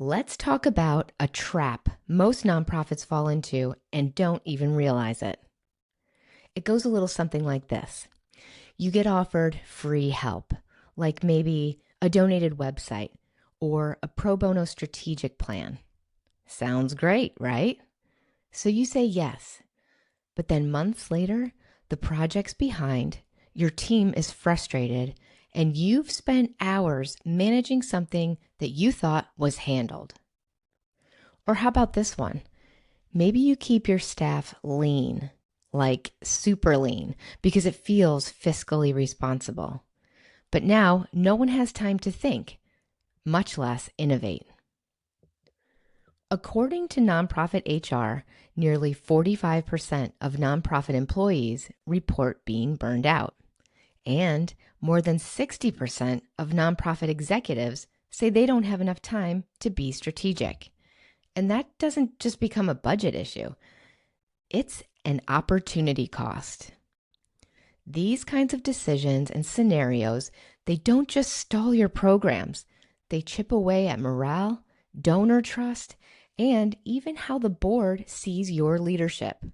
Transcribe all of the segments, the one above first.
Let's talk about a trap most nonprofits fall into and don't even realize it. It goes a little something like this. You get offered free help, like maybe a donated website or a pro bono strategic plan. Sounds great, right? So you say yes, but then months later, the project's behind, your team is frustrated, and you've spent hours managing something that you thought was handled. Or how about this one? Maybe you keep your staff lean, like super lean, because it feels fiscally responsible. But now no one has time to think, much less innovate. According to nonprofit HR, nearly 45% of nonprofit employees report being burned out. And more than 60% of nonprofit executives say they don't have enough time to be strategic. And that doesn't just become a budget issue, it's an opportunity cost. These kinds of decisions and scenarios, they don't just stall your programs, they chip away at morale, donor trust, and even how the board sees your leadership.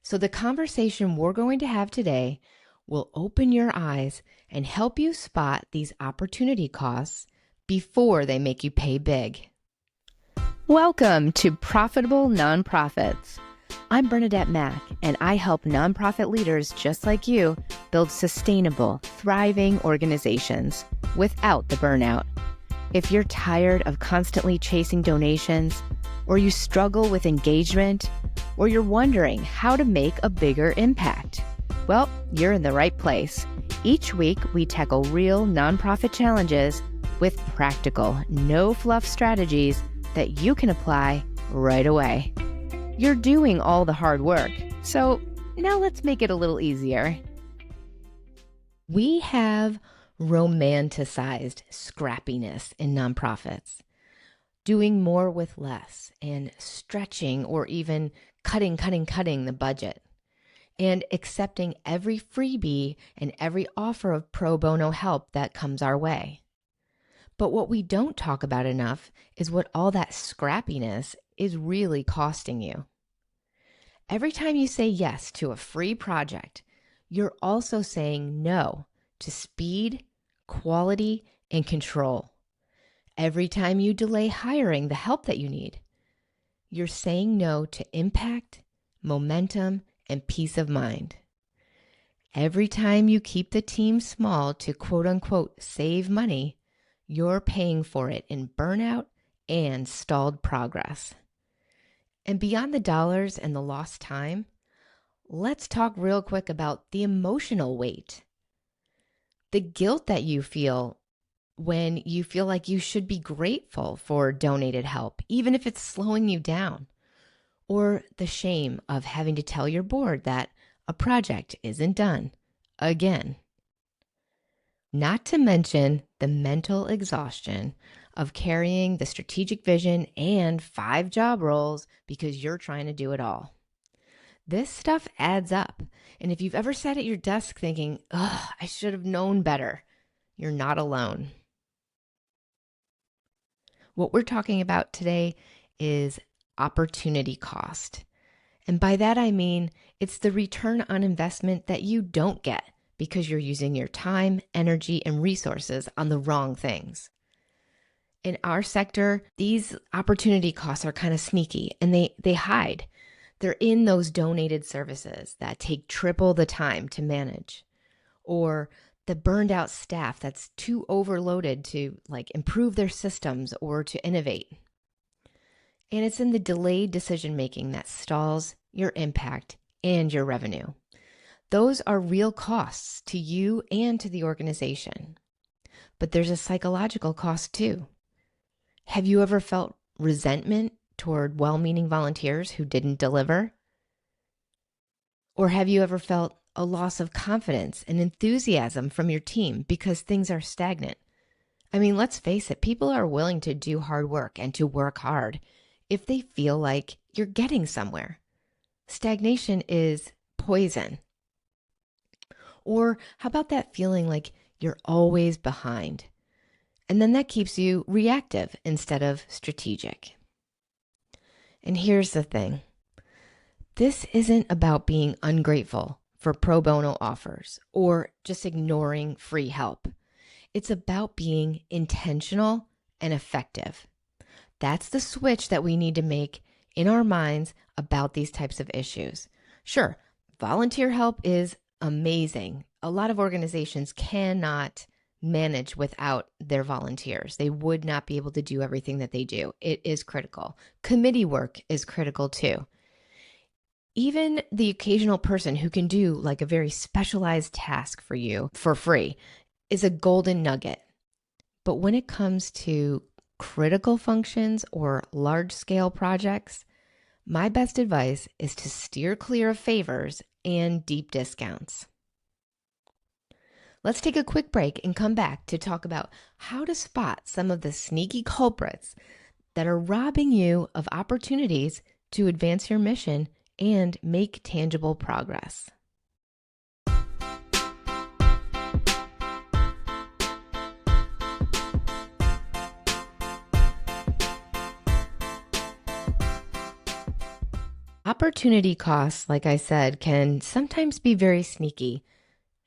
So the conversation we're going to have today will open your eyes and help you spot these opportunity costs before they make you pay big. Welcome to Profitable Nonprofits. I'm Bernadette Mack, and I help nonprofit leaders just like you build sustainable, thriving organizations without the burnout. If you're tired of constantly chasing donations, or you struggle with engagement, or you're wondering how to make a bigger impact, well, you're in the right place. Each week, we tackle real nonprofit challenges with practical, no-fluff strategies that you can apply right away. You're doing all the hard work, so now let's make it a little easier. We have romanticized scrappiness in nonprofits, doing more with less and stretching or even cutting the budget, and accepting every freebie and every offer of pro bono help that comes our way. But what we don't talk about enough is what all that scrappiness is really costing you. Every time you say yes to a free project, you're also saying no to speed, quality, and control. Every time you delay hiring the help that you need, you're saying no to impact, momentum, and peace of mind. Every time you keep the team small to quote unquote save money, you're paying for it in burnout and stalled progress. And beyond the dollars and the lost time, let's talk real quick about the emotional weight. The guilt that you feel when you feel like you should be grateful for donated help, even if it's slowing you down. Or the shame of having to tell your board that a project isn't done again. Not to mention the mental exhaustion of carrying the strategic vision and 5 job roles because you're trying to do it all. This stuff adds up. And if you've ever sat at your desk thinking, ugh, I should have known better, you're not alone. What we're talking about today is opportunity cost. And by that I mean it's the return on investment that you don't get because you're using your time, energy, and resources on the wrong things. In our sector, these opportunity costs are kind of sneaky and they hide. They're in those donated services that take triple the time to manage, or the burned out staff that's too overloaded to improve their systems or to innovate. And it's in the delayed decision making that stalls your impact and your revenue. Those are real costs to you and to the organization. But there's a psychological cost too. Have you ever felt resentment toward well-meaning volunteers who didn't deliver? Or have you ever felt a loss of confidence and enthusiasm from your team because things are stagnant? I mean, let's face it, people are willing to do hard work and to work hard if they feel like you're getting somewhere. Stagnation is poison. Or how about that feeling like you're always behind? And then that keeps you reactive instead of strategic. And here's the thing. This isn't about being ungrateful for pro bono offers or just ignoring free help. It's about being intentional and effective. That's the switch that we need to make in our minds about these types of issues. Sure, volunteer help is amazing. A lot of organizations cannot manage without their volunteers. They would not be able to do everything that they do. It is critical. Committee work is critical too. Even the occasional person who can do like a very specialized task for you for free is a golden nugget. But when it comes to critical functions or large scale projects, my best advice is to steer clear of favors and deep discounts. Let's take a quick break and come back to talk about how to spot some of the sneaky culprits that are robbing you of opportunities to advance your mission and make tangible progress. Opportunity costs, like I said, can sometimes be very sneaky.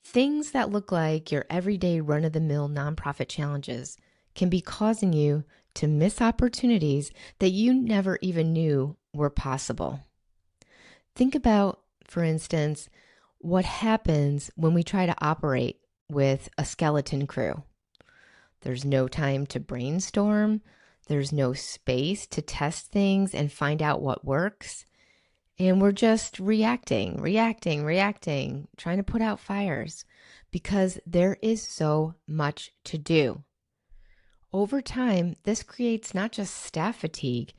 Things that look like your everyday run-of-the-mill nonprofit challenges can be causing you to miss opportunities that you never even knew were possible. Think about, for instance, what happens when we try to operate with a skeleton crew. There's no time to brainstorm. There's no space to test things and find out what works. And we're just reacting, trying to put out fires because there is so much to do. Over time, this creates not just staff fatigue,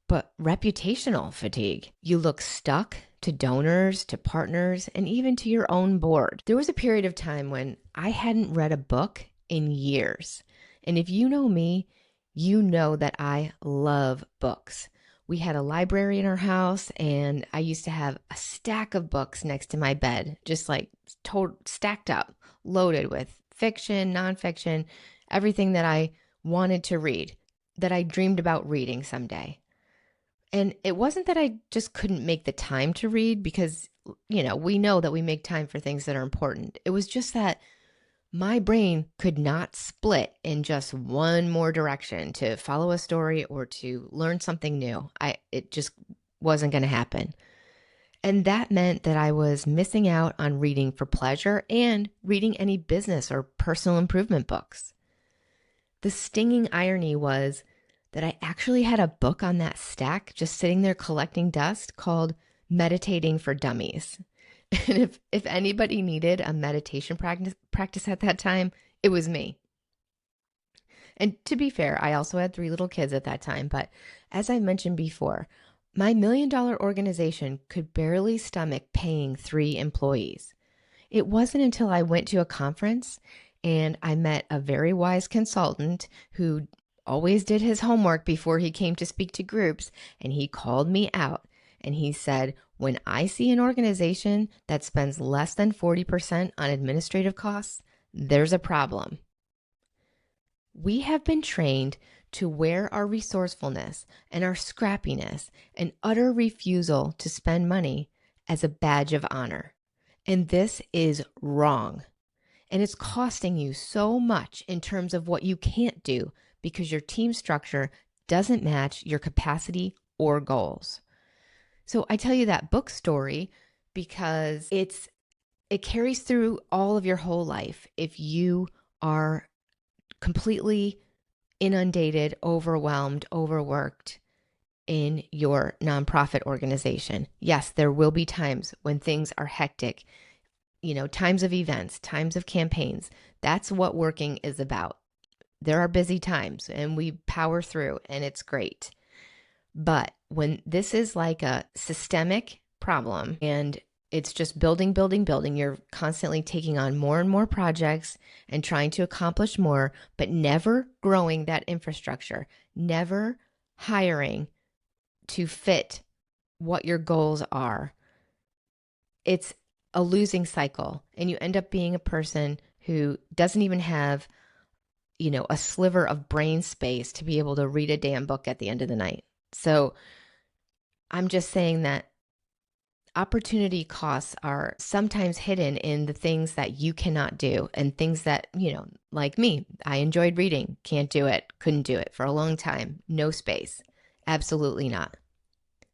but reputational fatigue. You look stuck to donors, to partners, and even to your own board. There was a period of time when I hadn't read a book in years. And if you know me, you know that I love books. We had a library in our house, and I used to have a stack of books next to my bed, just like stacked up, loaded with fiction, nonfiction, everything that I wanted to read, that I dreamed about reading someday. And it wasn't that I just couldn't make the time to read because, we know that we make time for things that are important. It was just that my brain could not split in just one more direction to follow a story or to learn something new. It just wasn't going to happen. And that meant that I was missing out on reading for pleasure and reading any business or personal improvement books. The stinging irony was that I actually had a book on that stack just sitting there collecting dust called Meditating for Dummies. And if anybody needed a meditation practice at that time, it was me. And to be fair, I also had 3 little kids at that time. But as I mentioned before, my $1 million organization could barely stomach paying 3 employees. It wasn't until I went to a conference and I met a very wise consultant who always did his homework before he came to speak to groups, and he called me out and he said, when I see an organization that spends less than 40% on administrative costs, there's a problem. We have been trained to wear our resourcefulness and our scrappiness and utter refusal to spend money as a badge of honor. And this is wrong. And it's costing you so much in terms of what you can't do because your team structure doesn't match your capacity or goals. So I tell you that book story because it carries through all of your whole life. If you are completely inundated, overwhelmed, overworked in your nonprofit organization, yes, there will be times when things are hectic, times of events, times of campaigns. That's what working is about. There are busy times and we power through and it's great. But when this is like a systemic problem and it's just building, you're constantly taking on more and more projects and trying to accomplish more, but never growing that infrastructure, never hiring to fit what your goals are. It's a losing cycle, and you end up being a person who doesn't even have a sliver of brain space to be able to read a damn book at the end of the night. So I'm just saying that opportunity costs are sometimes hidden in the things that you cannot do and things that, like me, I enjoyed reading, can't do it, couldn't do it for a long time, no space, absolutely not.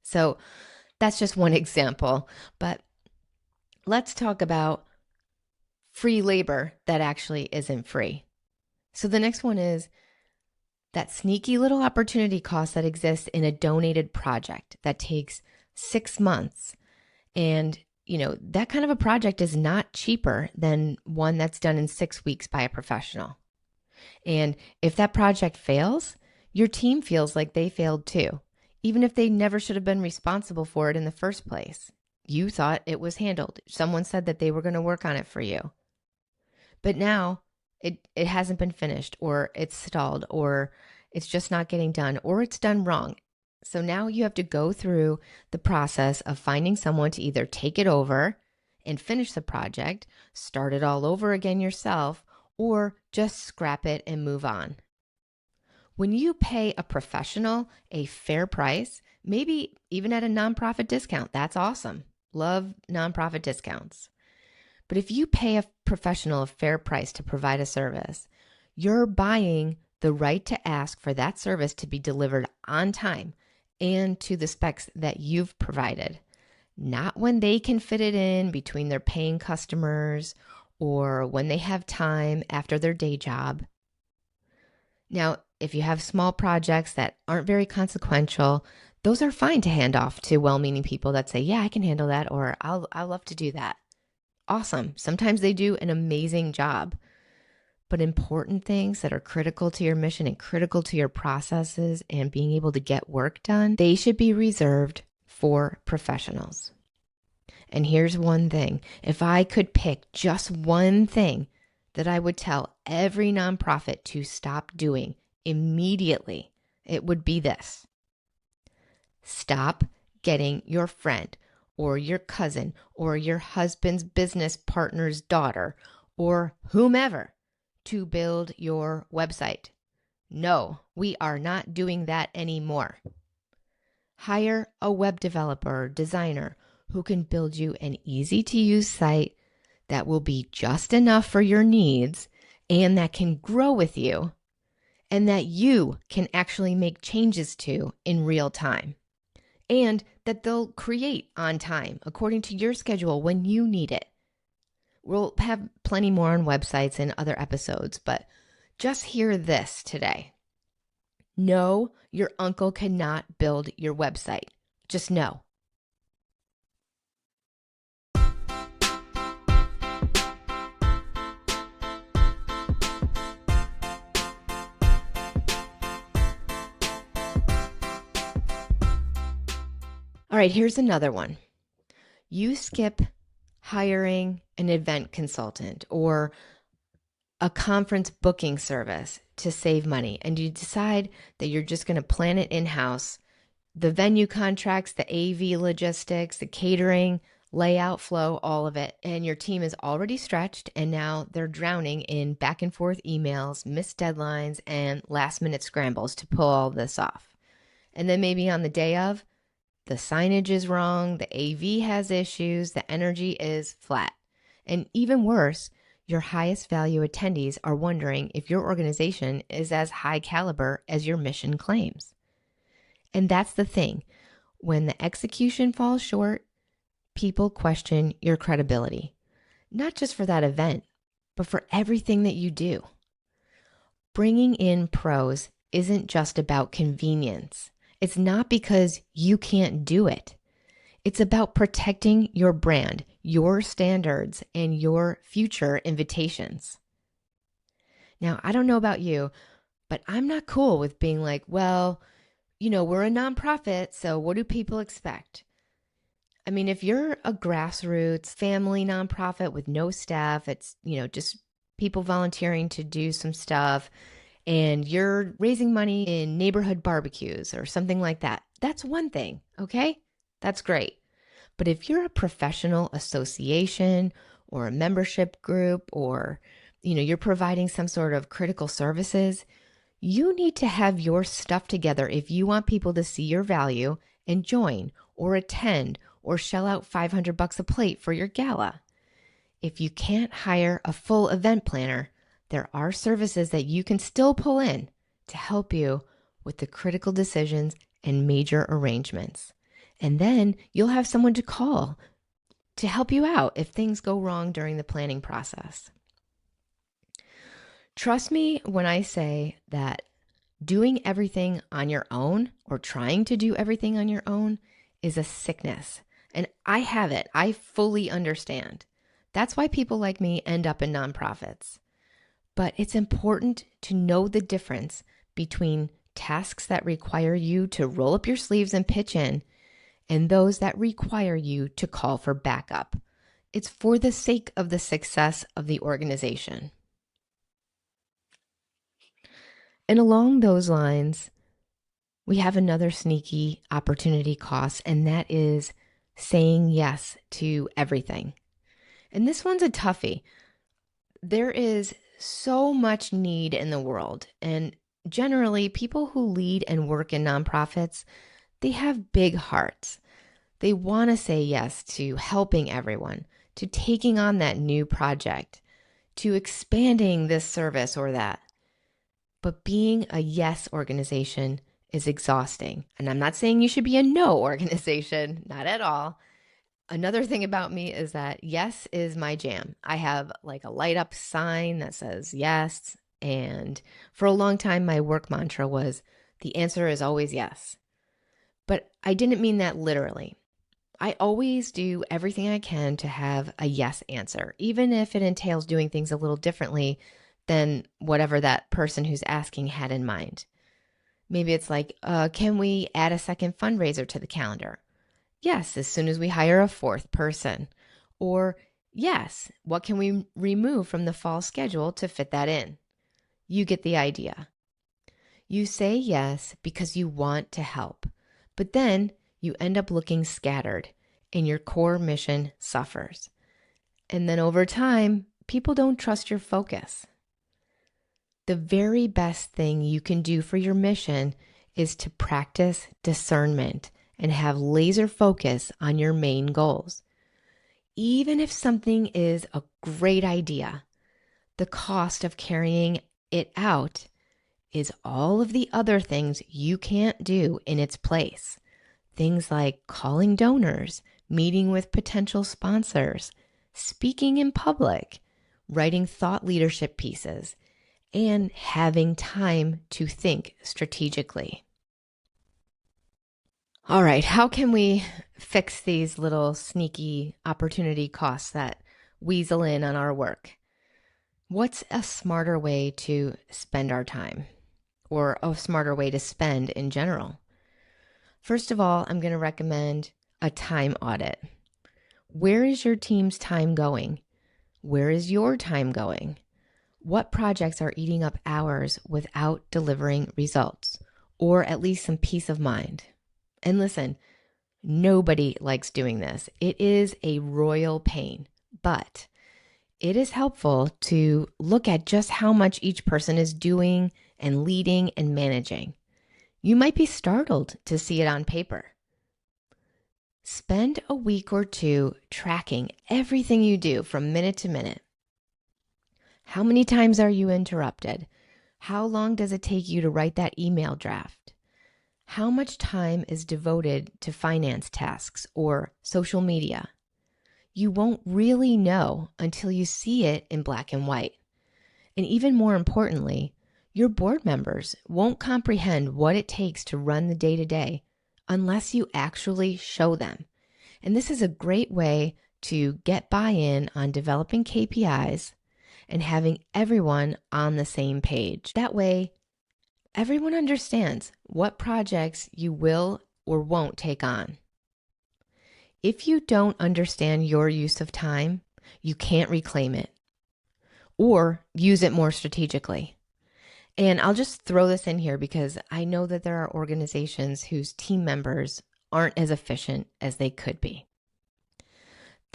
So that's just one example, but let's talk about free labor that actually isn't free. So the next one is that sneaky little opportunity cost that exists in a donated project that takes 6 months. And, that kind of a project is not cheaper than one that's done in 6 weeks by a professional. And if that project fails, your team feels like they failed too, even if they never should have been responsible for it in the first place. You thought it was handled. Someone said that they were going to work on it for you. But now it hasn't been finished, or it's stalled, or it's just not getting done, or it's done wrong. So now you have to go through the process of finding someone to either take it over and finish the project, start it all over again yourself, or just scrap it and move on. When you pay a professional a fair price, maybe even at a nonprofit discount, that's awesome. Love nonprofit discounts. But if you pay a professional a fair price to provide a service, you're buying the right to ask for that service to be delivered on time and to the specs that you've provided, not when they can fit it in between their paying customers or when they have time after their day job. Now, if you have small projects that aren't very consequential, those are fine to hand off to well-meaning people that say, yeah, I can handle that, or I'll love to do that. Awesome. Sometimes they do an amazing job. But important things that are critical to your mission and critical to your processes and being able to get work done, they should be reserved for professionals. And here's one thing. If I could pick just one thing that I would tell every nonprofit to stop doing immediately, it would be this. Stop getting your friend or your cousin or your husband's business partner's daughter or whomever to build your website. No, we are not doing that anymore. Hire a web developer or designer who can build you an easy-to-use site that will be just enough for your needs and that can grow with you and that you can actually make changes to in real time. And that they'll create on time according to your schedule when you need it. We'll have plenty more on websites and other episodes, but just hear this today. No, your uncle cannot build your website. Just no. All right, here's another one. You skip hiring an event consultant or a conference booking service to save money, and you decide that you're just going to plan it in-house. The venue contracts, the AV logistics, the catering, layout, flow, all of it. And your team is already stretched, and now they're drowning in back and forth emails, missed deadlines, and last minute scrambles to pull all this off. And then maybe on the day of, the signage is wrong, the AV has issues, the energy is flat. And even worse, your highest value attendees are wondering if your organization is as high caliber as your mission claims. And that's the thing. When the execution falls short, people question your credibility, not just for that event, but for everything that you do. Bringing in pros isn't just about convenience. It's not because you can't do it. It's about protecting your brand, your standards, and your future invitations. Now, I don't know about you, but I'm not cool with being like, well, we're a nonprofit, so what do people expect? I mean, if you're a grassroots family nonprofit with no staff, it's, just people volunteering to do some stuff, and you're raising money in neighborhood barbecues or something like that, that's one thing, okay? That's great. But if you're a professional association or a membership group or, you're providing some sort of critical services, you need to have your stuff together if you want people to see your value and join or attend or shell out $500 a plate for your gala. If you can't hire a full event planner, there are services that you can still pull in to help you with the critical decisions and major arrangements. And then you'll have someone to call to help you out if things go wrong during the planning process. Trust me when I say that doing everything on your own or trying to do everything on your own is a sickness. And I have it. I fully understand. That's why people like me end up in nonprofits. But it's important to know the difference between tasks that require you to roll up your sleeves and pitch in and those that require you to call for backup. It's for the sake of the success of the organization. And along those lines, we have another sneaky opportunity cost, and that is saying yes to everything. And this one's a toughie. There is so much need in the world, and generally, people who lead and work in nonprofits, they have big hearts. They want to say yes to helping everyone, to taking on that new project, to expanding this service or that. But being a yes organization is exhausting. And I'm not saying you should be a no organization, not at all. Another thing about me is that yes is my jam. I have like a light up sign that says yes. And for a long time, my work mantra was the answer is always yes. But I didn't mean that literally. I always do everything I can to have a yes answer, even if it entails doing things a little differently than whatever that person who's asking had in mind. Maybe it's like, can we add a second fundraiser to the calendar? Yes, as soon as we hire a fourth person. Or yes, what can we remove from the fall schedule to fit that in? You get the idea. You say yes because you want to help, but then you end up looking scattered and your core mission suffers. And then over time, people don't trust your focus. The very best thing you can do for your mission is to practice discernment and have laser focus on your main goals. Even if something is a great idea, the cost of carrying it out is all of the other things you can't do in its place. Things like calling donors, meeting with potential sponsors, speaking in public, writing thought leadership pieces, and having time to think strategically. All right, how can we fix these little sneaky opportunity costs that weasel in on our work? What's a smarter way to spend our time, or a smarter way to spend in general? First of all, I'm going to recommend a time audit. Where is your team's time going? Where is your time going? What projects are eating up hours without delivering results, or at least some peace of mind? And listen, nobody likes doing this. It is a royal pain, but it is helpful to look at just how much each person is doing and leading and managing. You might be startled to see it on paper. Spend a week or two tracking everything you do from minute to minute. How many times are you interrupted? How long does it take you to write that email draft? How much time is devoted to finance tasks or social media? You won't really know until you see it in black and white. And even more importantly, your board members won't comprehend what it takes to run the day-to-day unless you actually show them. And this is a great way to get buy-in on developing KPIs and having everyone on the same page. That way, everyone understands what projects you will or won't take on. If you don't understand your use of time, you can't reclaim it or use it more strategically. And I'll just throw this in here because I know that there are organizations whose team members aren't as efficient as they could be.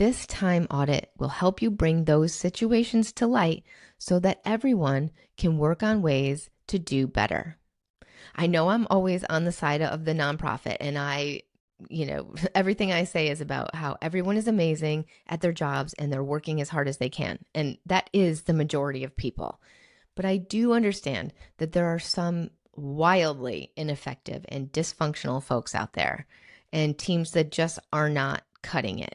This time audit will help you bring those situations to light so that everyone can work on ways to do better. I know I'm always on the side of the nonprofit, and everything I say is about how everyone is amazing at their jobs and they're working as hard as they can. And that is the majority of people. But I do understand that there are some wildly ineffective and dysfunctional folks out there and teams that just are not cutting it.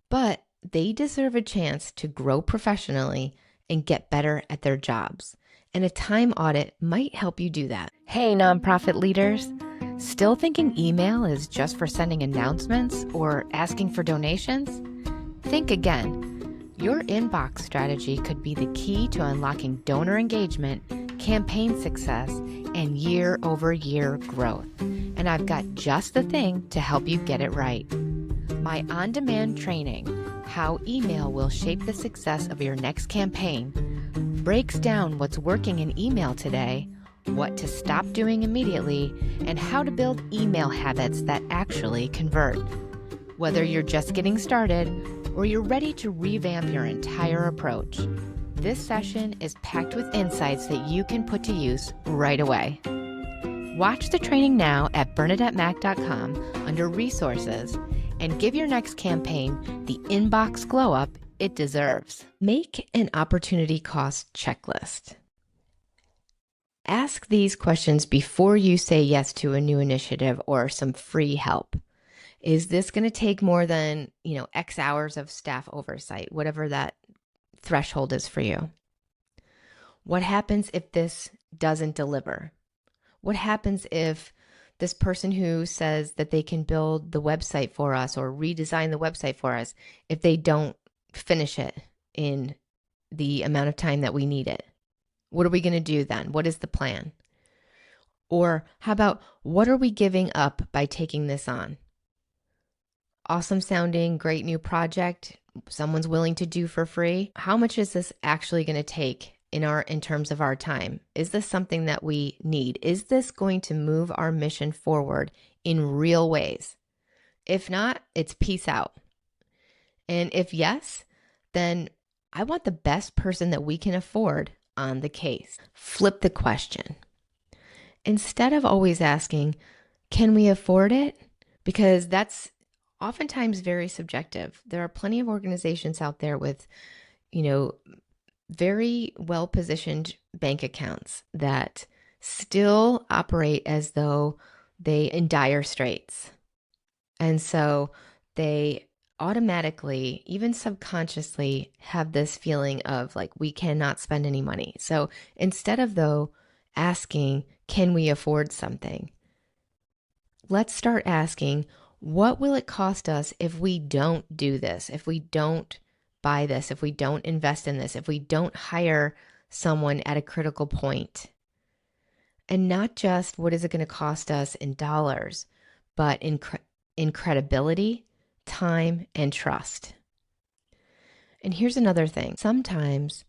But they deserve a chance to grow professionally and get better at their jobs. And a time audit might help you do that. Hey, nonprofit leaders. Still thinking email is just for sending announcements or asking for donations? Think again. Your inbox strategy could be the key to unlocking donor engagement, campaign success, and year-over-year growth. And I've got just the thing to help you get it right. My on-demand training, How Email Will Shape the Success of Your Next Campaign, breaks down what's working in email today, what to stop doing immediately, and how to build email habits that actually convert. Whether you're just getting started or you're ready to revamp your entire approach, this session is packed with insights that you can put to use right away. Watch the training now at BernadetteMac.com under Resources and give your next campaign the inbox glow up it deserves. Make an opportunity cost checklist. Ask these questions before you say yes to a new initiative or some free help. Is this going to take more than, X hours of staff oversight, whatever that threshold is for you? What happens if this doesn't deliver? What happens if this person who says that they can build the website for us or redesign the website for us, if they don't finish it in the amount of time that we need it? What are we going to do then? What is the plan? Or how about, what are we giving up by taking this on? Awesome sounding, great new project, someone's willing to do for free. How much is this actually going to take in terms of our time? Is this something that we need? Is this going to move our mission forward in real ways? If not, it's peace out. And if yes, then I want the best person that we can afford on the case. Flip the question. Instead of always asking, can we afford it? Because that's oftentimes very subjective. There are plenty of organizations out there with, very well-positioned bank accounts that still operate as though they're in dire straits. And so they automatically, even subconsciously, have this feeling of like, we cannot spend any money. So instead of asking, can we afford something? Let's start asking, what will it cost us if we don't do this, if we don't buy this, if we don't invest in this, if we don't hire someone at a critical point? And not just what is it going to cost us in dollars, but in credibility, time, and trust. And here's another thing. Sometimes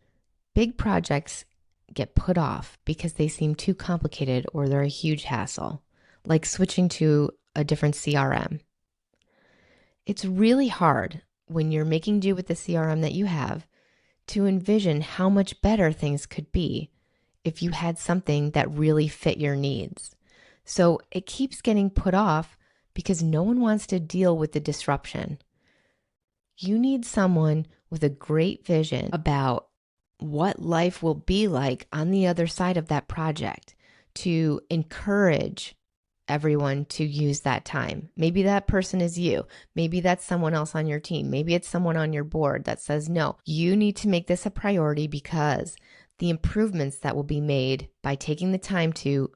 big projects get put off because they seem too complicated or they're a huge hassle, like switching to a different CRM. It's really hard when you're making do with the CRM that you have to envision how much better things could be if you had something that really fit your needs. So it keeps getting put off because no one wants to deal with the disruption. You need someone with a great vision about what life will be like on the other side of that project to encourage everyone to use that time. Maybe that person is you. Maybe that's someone else on your team. Maybe it's someone on your board that says, no, you need to make this a priority because the improvements that will be made by taking the time to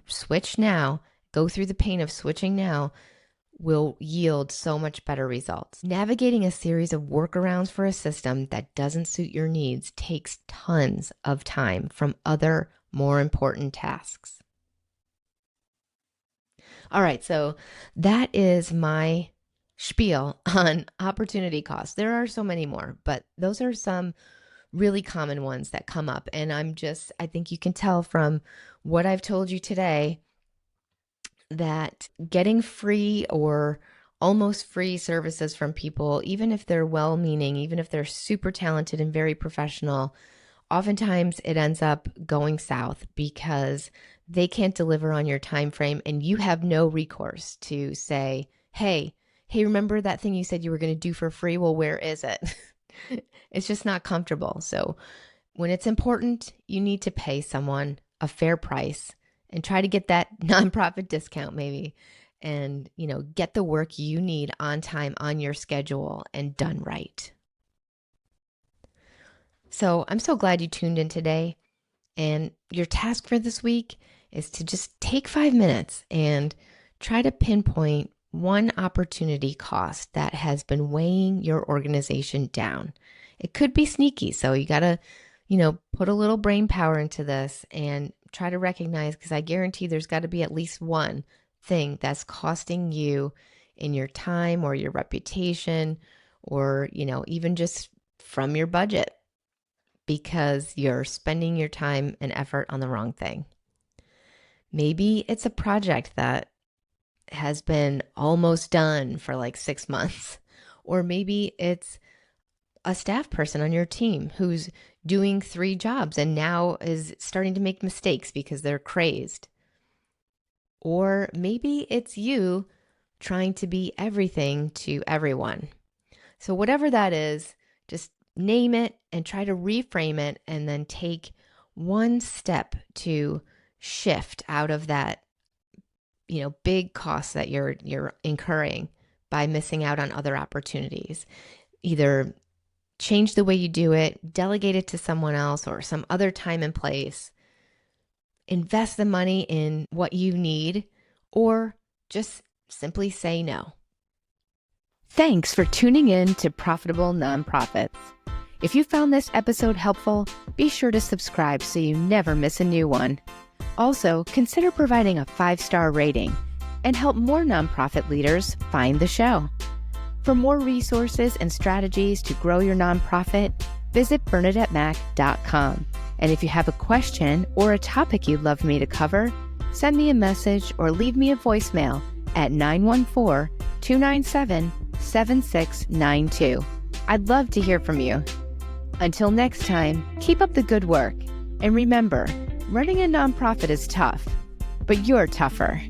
switch now, go through the pain of switching now, will yield so much better results. Navigating a series of workarounds for a system that doesn't suit your needs takes tons of time from other, more important tasks. All right, so that is my spiel on opportunity costs. There are so many more, but those are some really common ones that come up. And I think you can tell from what I've told you today that getting free or almost free services from people, even if they're well-meaning, even if they're super talented and very professional, oftentimes it ends up going south because they can't deliver on your time frame and you have no recourse to say, hey, remember that thing you said you were going to do for free? Well, where is it? It's just not comfortable. So when it's important, you need to pay someone a fair price and try to get that nonprofit discount maybe, and get the work you need on time, on your schedule, and done right. So I'm so glad you tuned in today. And your task for this week is to just take 5 minutes and try to pinpoint one opportunity cost that has been weighing your organization down. It could be sneaky, so you got to, put a little brain power into this and try to recognize, because I guarantee there's got to be at least one thing that's costing you in your time or your reputation or, even just from your budget, because you're spending your time and effort on the wrong thing. Maybe it's a project that has been almost done for like 6 months, or maybe it's a staff person on your team who's doing 3 jobs and now is starting to make mistakes because they're crazed. Or maybe it's you trying to be everything to everyone. So whatever that is, just name it and try to reframe it, and then take one step to shift out of that, big cost that you're incurring by missing out on other opportunities. Either change the way you do it, delegate it to someone else or some other time and place, invest the money in what you need, or just simply say no. Thanks for tuning in to Profitable Nonprofits. If you found this episode helpful, be sure to subscribe so you never miss a new one. Also, consider providing a 5-star rating and help more nonprofit leaders find the show. For more resources and strategies to grow your nonprofit, visit BernadetteMac.com. And if you have a question or a topic you'd love me to cover, send me a message or leave me a voicemail at 914-297-7692. I'd love to hear from you. Until next time, keep up the good work. And remember, running a nonprofit is tough, but you're tougher.